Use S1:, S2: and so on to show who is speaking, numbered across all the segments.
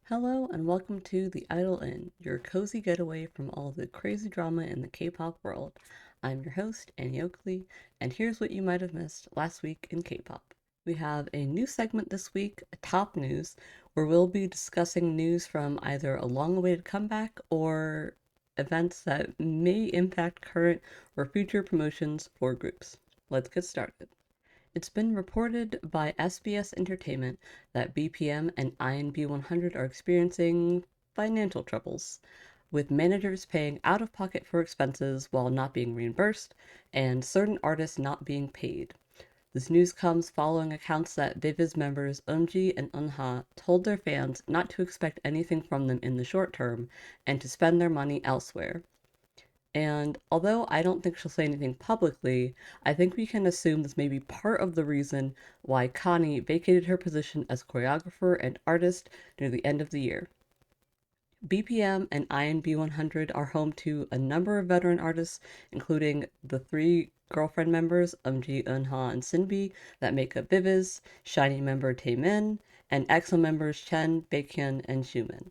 S1: Hello and welcome to the Idol Inn, your cozy getaway from all the crazy drama in the K-pop world. I'm your host, Annie Oakley, and here's what you might have missed last week in K-pop. We have a new segment this week, Top News, where we'll be discussing news from either a long-awaited comeback or events that may impact current or future promotions for groups. Let's get started. It's been reported by SBS Entertainment that BPM and INB 100 are experiencing financial troubles, with managers paying out of pocket for expenses while not being reimbursed, and certain artists not being paid. This news comes following accounts that Vivi's members Eunji and Eunha told their fans not to expect anything from them in the short term and to spend their money elsewhere. And although I don't think she'll say anything publicly, I think we can assume this may be part of the reason why Connie vacated her position as choreographer and artist near the end of the year. BPM and INB 100 are home to a number of veteran artists, including the three girlfriend members, Eunji, Eunha, and Sinbi, that make up Viviz, SHINee member Taemin, and EXO members Chen, Baekhyun, and Xiumin.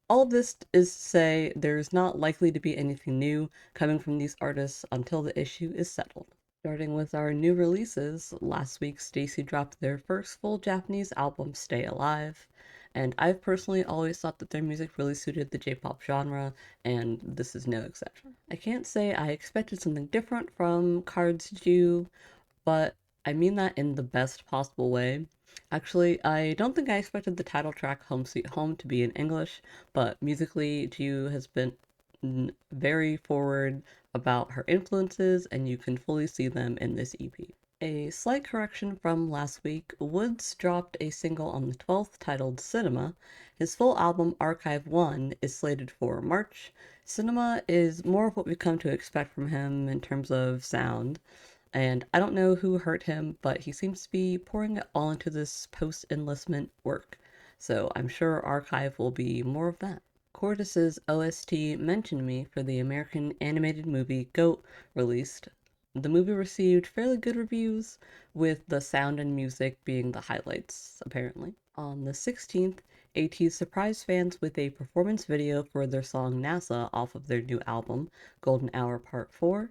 S1: All of this is to say there's not likely to be anything new coming from these artists until the issue is settled. Starting with our new releases, last week Stacey dropped their first full Japanese album, Stay Alive, and I've personally always thought that their music really suited the J-pop genre, and this is no exception. I can't say I expected something different from Cards Due, but I mean that in the best possible way. Actually, I don't think I expected the title track Home Sweet Home to be in English, but musically, Jiu has been very forward about her influences, and you can fully see them in this EP. A slight correction from last week, Woods dropped a single on the 12th titled Cinema. His full album Archive 1 is slated for March. Cinema is more of what we've come to expect from him in terms of sound. And I don't know who hurt him, but he seems to be pouring it all into this post enlistment work. So I'm sure Archive will be more of that. Cortis's OST Mention Me for the American animated movie Goat released. The movie received fairly good reviews, with the sound and music being the highlights, apparently. On the 16th, AT surprised fans with a performance video for their song NASA off of their new album, Golden Hour Part 4.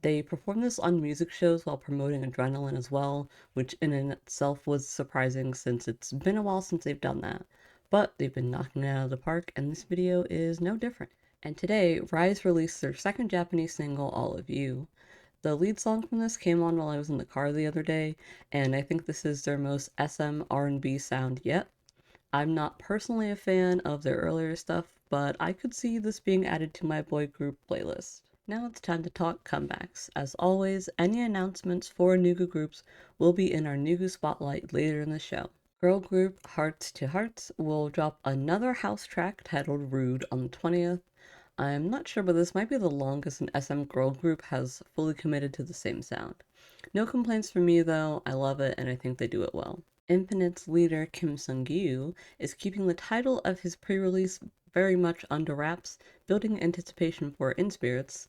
S1: They performed this on music shows while promoting Adrenaline as well, which in and itself was surprising since it's been a while since they've done that. But they've been knocking it out of the park, and this video is no different. And today, Rise released their second Japanese single, All of You. The lead song from this came on while I was in the car the other day, and I think this is their most SM R&B sound yet. I'm not personally a fan of their earlier stuff, but I could see this being added to my boy group playlist. Now it's time to talk comebacks. As always, any announcements for Nugu groups will be in our Nugu Spotlight later in the show. Girl group Hearts to Hearts will drop another house track titled Rude on the 20th. I'm not sure, but this might be the longest an SM girl group has fully committed to the same sound. No complaints from me though, I love it and I think they do it well. Infinite's leader Kim Sung-gyu is keeping the title of his pre-release very much under wraps, building anticipation for In Spirits.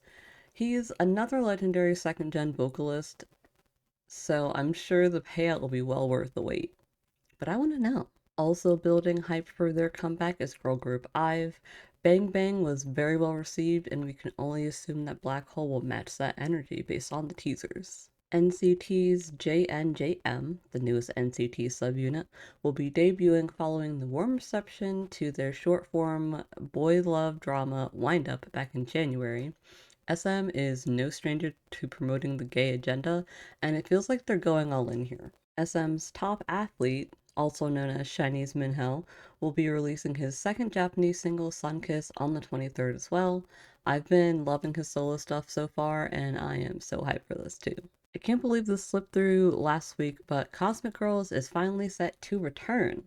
S1: He is another legendary second-gen vocalist, so I'm sure the payout will be well worth the wait. But I want to know. Also building hype for their comeback is girl group IVE. Bang Bang was very well received, and we can only assume that Black Hole will match that energy based on the teasers. NCT's JNJM, the newest NCT subunit, will be debuting following the warm reception to their short form boy love drama Wind Up back in January. SM is no stranger to promoting the gay agenda, and it feels like they're going all in here. SM's top athlete, also known as Chinese Minho, will be releasing his second Japanese single, Sunkiss, on the 23rd as well. I've been loving his solo stuff so far, and I am so hyped for this too. I can't believe this slipped through last week, but Cosmic Girls is finally set to return.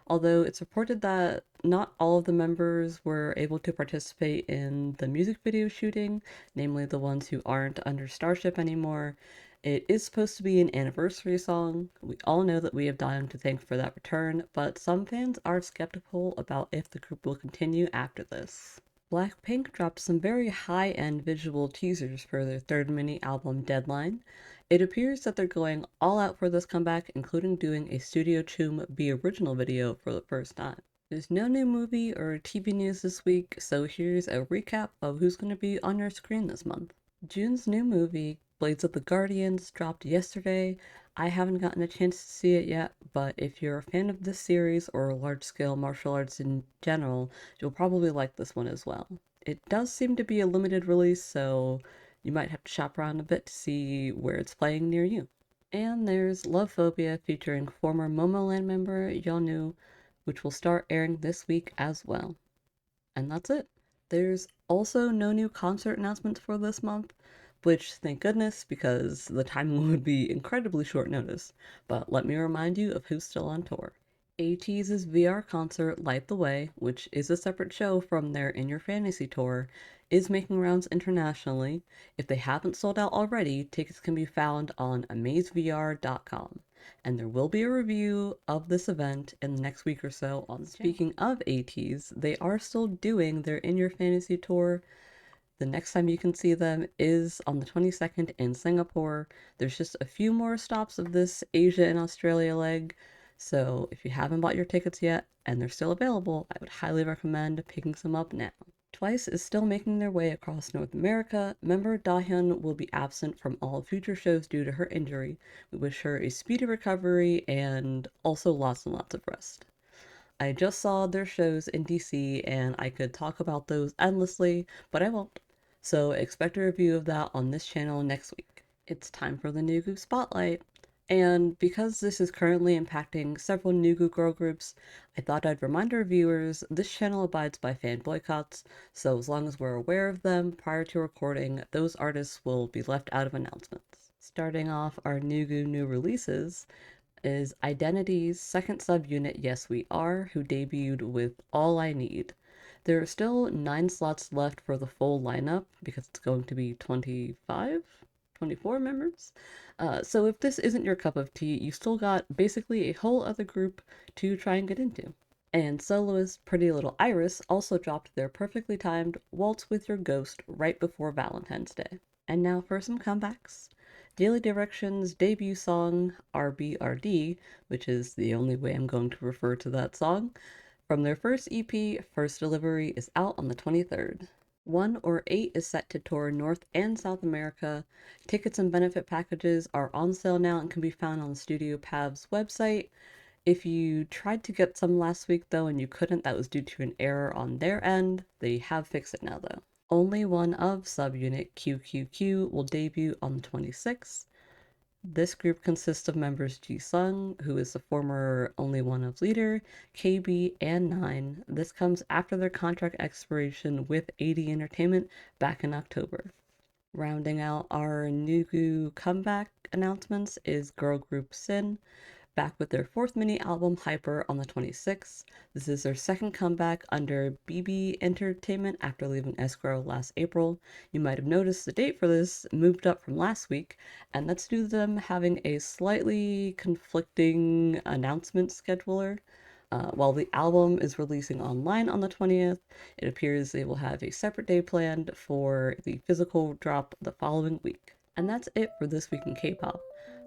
S1: Although it's reported that not all of the members were able to participate in the music video shooting, namely the ones who aren't under Starship anymore. It is supposed to be an anniversary song. We all know that we have Dion to thank for that return, but some fans are skeptical about if the group will continue after this. Blackpink dropped some very high-end visual teasers for their third mini-album Deadline. It appears that they're going all out for this comeback, including doing a Studio Choom Be Original video for the first time. There's no new movie or TV news this week, so here's a recap of who's going to be on your screen this month. June's new movie, Blades of the Guardians, dropped yesterday. I haven't gotten a chance to see it yet, but if you're a fan of this series or large scale martial arts in general, you'll probably like this one as well. It does seem to be a limited release, so you might have to shop around a bit to see where it's playing near you. And there's Love Phobia featuring former Momoland member Yeonu, which will start airing this week as well. And that's it. There's also no new concert announcements for this month, which thank goodness because the timing would be incredibly short notice. But let me remind you of who's still on tour. ATEEZ's VR concert Light the Way, which is a separate show from their In Your Fantasy tour, is making rounds internationally. If they haven't sold out already, tickets can be found on amazevr.com. And there will be a review of this event in the next week or so on. Speaking of ATEEZ, they are still doing their In Your Fantasy tour. The next time you can see them is on the 22nd in Singapore. There's just a few more stops of this Asia and Australia leg, so if you haven't bought your tickets yet and they're still available, I would highly recommend picking some up now. Twice is still making their way across North America. Member Dahyun will be absent from all future shows due to her injury. We wish her a speedy recovery and also lots and lots of rest. I just saw their shows in DC and I could talk about those endlessly, but I won't. So expect a review of that on this channel next week. It's time for the Nugu Spotlight. And because this is currently impacting several Nugu girl groups, I thought I'd remind our viewers this channel abides by fan boycotts, so as long as we're aware of them prior to recording, those artists will be left out of announcements. Starting off our Nugu new releases, is Identity's second subunit Yes We Are, who debuted with All I Need. There are still 9 slots left for the full lineup because it's going to be 25, 24 members. So if this isn't your cup of tea, you still got basically a whole other group to try and get into. And soloist Pretty Little Iris also dropped their perfectly timed Waltz with Your Ghost right before Valentine's Day. And now for some comebacks. Daily Direction's debut song, RBRD, which is the only way I'm going to refer to that song, from their first EP, First Delivery, is out on the 23rd. 1 or 8 is set to tour North and South America. Tickets and benefit packages are on sale now and can be found on Studio Pav's website. If you tried to get some last week though and you couldn't, that was due to an error on their end. They have fixed it now though. Only one of subunit QQQ will debut on the 26th. This group consists of members Ji-sung, who is the former only one of leader, KB, and Nine. This comes after their contract expiration with AD Entertainment back in October. Rounding out our Nugu comeback announcements is girl group Sin, back with their 4th mini album Hyper on the 26th. This is their second comeback under BPM Entertainment after leaving Escrow last April. You might have noticed the date for this moved up from last week, and that's due to them having a slightly conflicting announcement scheduler. While the album is releasing online on the 20th, it appears they will have a separate day planned for the physical drop the following week. And that's it for This Week in K-Pop.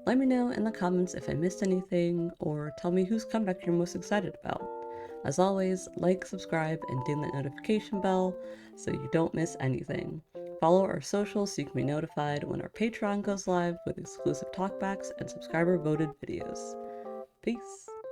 S1: Let me know in the comments if I missed anything, or tell me whose comeback you're most excited about. As always, like, subscribe, and ding the notification bell so you don't miss anything. Follow our socials so you can be notified when our Patreon goes live with exclusive talkbacks and subscriber voted videos. Peace!